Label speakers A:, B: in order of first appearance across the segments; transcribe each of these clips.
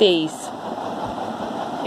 A: 23,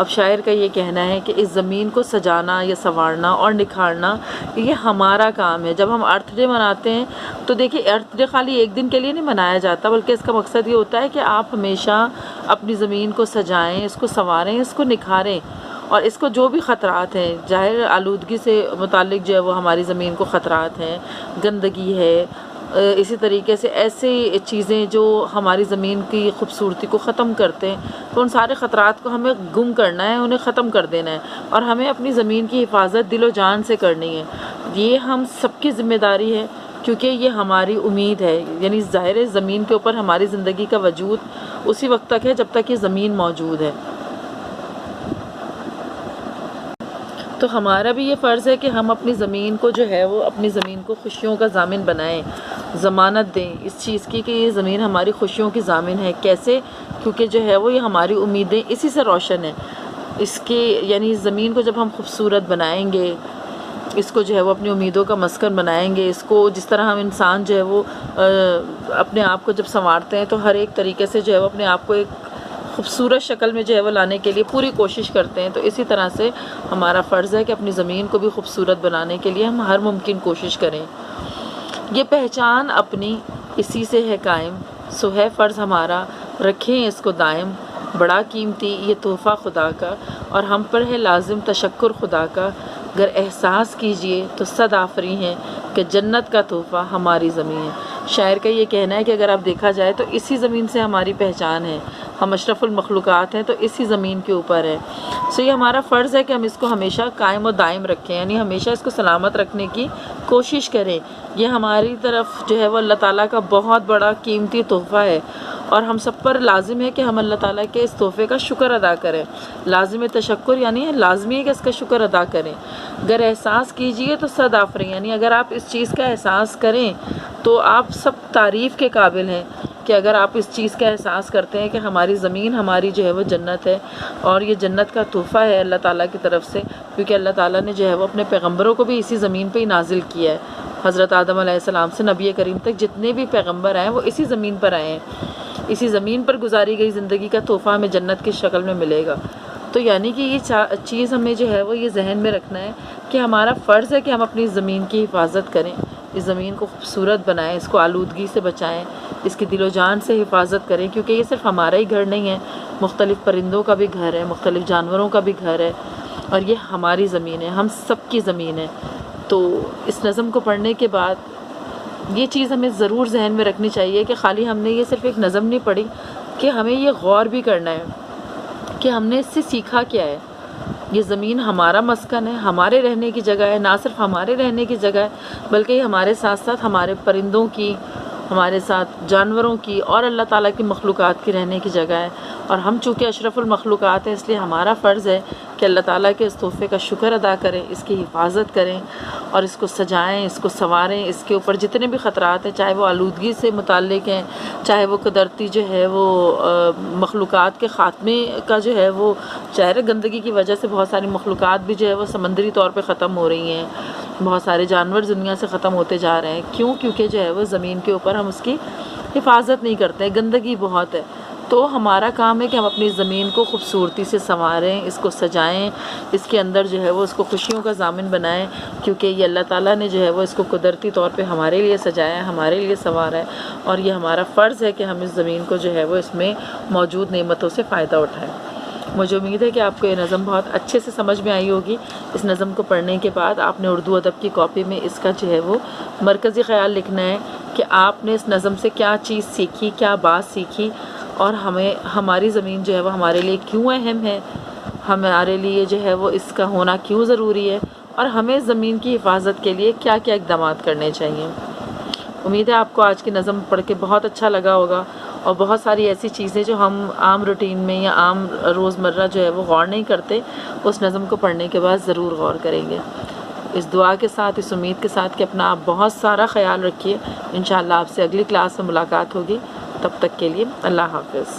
A: اب شاعر کا یہ کہنا ہے کہ اس زمین کو سجانا یا سنوارنا اور نکھارنا یہ ہمارا کام ہے۔ جب ہم ارتھ ڈے مناتے ہیں تو دیکھیے ارتھ ڈے خالی ایک دن کے لیے نہیں منایا جاتا، بلکہ اس کا مقصد یہ ہوتا ہے کہ آپ ہمیشہ اپنی زمین کو سجائیں، اس کو سنواریں، اس کو نکھاریں، اور اس کو جو بھی خطرات ہیں، ظاہر آلودگی سے متعلق جو ہے وہ ہماری زمین کو خطرات ہیں، گندگی ہے، اسی طریقے سے ایسی چیزیں جو ہماری زمین کی خوبصورتی کو ختم کرتے ہیں، تو ان سارے خطرات کو ہمیں گم کرنا ہے، انہیں ختم کر دینا ہے، اور ہمیں اپنی زمین کی حفاظت دل و جان سے کرنی ہے۔ یہ ہم سب کی ذمہ داری ہے، کیونکہ یہ ہماری امید ہے، یعنی ظاہر ہے زمین کے اوپر ہماری زندگی کا وجود اسی وقت تک ہے جب تک یہ زمین موجود ہے۔ تو ہمارا بھی یہ فرض ہے کہ ہم اپنی زمین کو جو ہے وہ اپنی زمین کو خوشیوں کا ضامن بنائیں، ضمانت دیں اس چیز کی کہ یہ زمین ہماری خوشیوں کی ضامن ہے۔ کیسے؟ کیونکہ جو ہے وہ یہ ہماری امیدیں اسی سے روشن ہیں۔ اس کے یعنی زمین کو جب ہم خوبصورت بنائیں گے، اس کو جو ہے وہ اپنی امیدوں کا مسکن بنائیں گے، اس کو جس طرح ہم انسان جو ہے وہ اپنے آپ کو جب سنوارتے ہیں تو ہر ایک طریقے سے جو ہے وہ اپنے آپ کو ایک خوبصورت شکل میں جو ہے وہ لانے کے لیے پوری کوشش کرتے ہیں، تو اسی طرح سے ہمارا فرض ہے کہ اپنی زمین کو بھی خوبصورت بنانے کے لیے ہم ہر ممکن کوشش کریں۔ یہ پہچان اپنی اسی سے ہے قائم، سو ہے فرض ہمارا رکھیں اس کو دائم، بڑا قیمتی یہ تحفہ خدا کا، اور ہم پر ہے لازم تشکر خدا کا، گر احساس کیجئے تو صد آفریں ہیں کہ جنت کا تحفہ ہماری زمین ہے۔ شاعر کا یہ کہنا ہے کہ اگر آپ دیکھا جائے تو اسی زمین سے ہماری پہچان ہے، ہم اشرف المخلوقات ہیں تو اسی زمین کے اوپر ہے۔ سو یہ ہمارا فرض ہے کہ ہم اس کو ہمیشہ قائم و دائم رکھیں، یعنی ہمیشہ اس کو سلامت رکھنے کی کوشش کریں۔ یہ ہماری طرف جو ہے وہ اللہ تعالیٰ کا بہت بڑا قیمتی تحفہ ہے، اور ہم سب پر لازم ہے کہ ہم اللہ تعالیٰ کے اس تحفے کا شکر ادا کریں۔ لازم تشکر یعنی لازمی ہے کہ اس کا شکر ادا کریں۔ اگر احساس کیجئے تو صد آفریں، یعنی اگر آپ اس چیز کا احساس کریں تو آپ سب تعریف کے قابل ہیں، کہ اگر آپ اس چیز کا احساس کرتے ہیں کہ ہماری زمین ہماری جو ہے وہ جنت ہے، اور یہ جنت کا تحفہ ہے اللہ تعالیٰ کی طرف سے، کیونکہ اللہ تعالیٰ نے جو ہے وہ اپنے پیغمبروں کو بھی اسی زمین پہ ہی نازل کیا ہے۔ حضرت آدم علیہ السلام سے نبی کریم تک جتنے بھی پیغمبر آئے وہ اسی زمین پر آئے ہیں، اسی زمین پر گزاری گئی زندگی کا تحفہ ہمیں جنت کی شکل میں ملے گا۔ تو یعنی کہ یہ چیز ہمیں جو ہے وہ یہ ذہن میں رکھنا ہے کہ ہمارا فرض ہے کہ ہم اپنی زمین کی حفاظت کریں، اس زمین کو خوبصورت بنائیں، اس کو آلودگی سے بچائیں، اس کی دل و جان سے حفاظت کریں، کیونکہ یہ صرف ہمارا ہی گھر نہیں ہے، مختلف پرندوں کا بھی گھر ہے، مختلف جانوروں کا بھی گھر ہے، اور یہ ہماری زمین ہے، ہم سب کی زمین ہے۔ تو اس نظم کو پڑھنے کے بعد یہ چیز ہمیں ضرور ذہن میں رکھنی چاہیے کہ خالی ہم نے یہ صرف ایک نظم نہیں پڑھی، کہ ہمیں یہ غور بھی کرنا ہے کہ ہم نے اس سے سیکھا کیا ہے۔ یہ زمین ہمارا مسکن ہے، ہمارے رہنے کی جگہ ہے، نہ صرف ہمارے رہنے کی جگہ ہے بلکہ یہ ہمارے ساتھ ساتھ ہمارے پرندوں کی، ہمارے ساتھ جانوروں کی اور اللہ تعالیٰ کی مخلوقات کی رہنے کی جگہ ہے، اور ہم چونکہ اشرف المخلوقات ہیں اس لیے ہمارا فرض ہے کہ اللہ تعالیٰ کے اس تحفے کا شکر ادا کریں، اس کی حفاظت کریں، اور اس کو سجائیں، اس کو سنواریں، اس کے اوپر جتنے بھی خطرات ہیں، چاہے وہ آلودگی سے متعلق ہیں، چاہے وہ قدرتی جو ہے وہ مخلوقات کے خاتمے کا جو ہے وہ، چاہے گندگی کی وجہ سے بہت ساری مخلوقات بھی جو ہے وہ سمندری طور پہ ختم ہو رہی ہیں، بہت سارے جانور دنیا سے ختم ہوتے جا رہے ہیں۔ کیوں؟ کیونکہ جو ہے وہ زمین کے اوپر ہم اس کی حفاظت نہیں کرتے، گندگی بہت ہے۔ تو ہمارا کام ہے کہ ہم اپنی زمین کو خوبصورتی سے سنواریں، اس کو سجائیں، اس کے اندر جو ہے وہ اس کو خوشیوں کا ضامن بنائیں، کیونکہ یہ اللہ تعالیٰ نے جو ہے وہ اس کو قدرتی طور پہ ہمارے لیے سجایا ہے، ہمارے لیے سنوارا ہے، اور یہ ہمارا فرض ہے کہ ہم اس زمین کو جو ہے وہ اس میں موجود نعمتوں سے فائدہ اٹھائیں۔ مجھے امید ہے کہ آپ کو یہ نظم بہت اچھے سے سمجھ میں آئی ہوگی۔ اس نظم کو پڑھنے کے بعد آپ نے اردو ادب کی کاپی میں اس کا جو ہے وہ مرکزی خیال لکھنا ہے کہ آپ نے اس نظم سے کیا چیز سیکھی، کیا بات سیکھی، اور ہمیں ہماری زمین جو ہے وہ ہمارے لیے کیوں اہم ہے، ہمارے لیے جو ہے وہ اس کا ہونا کیوں ضروری ہے، اور ہمیں زمین کی حفاظت کے لیے کیا کیا اقدامات کرنے چاہیے۔ امید ہے آپ کو آج کی نظم پڑھ کے بہت اچھا لگا ہوگا، اور بہت ساری ایسی چیزیں جو ہم عام روٹین میں یا عام روزمرہ جو ہے وہ غور نہیں کرتے، اس نظم کو پڑھنے کے بعد ضرور غور کریں گے۔ اس دعا کے ساتھ، اس امید کے ساتھ کہ اپنا آپ بہت سارا خیال رکھیے۔ انشاءاللہ آپ سے اگلی کلاس میں ملاقات ہوگی، تب تک کے لیے اللہ حافظ۔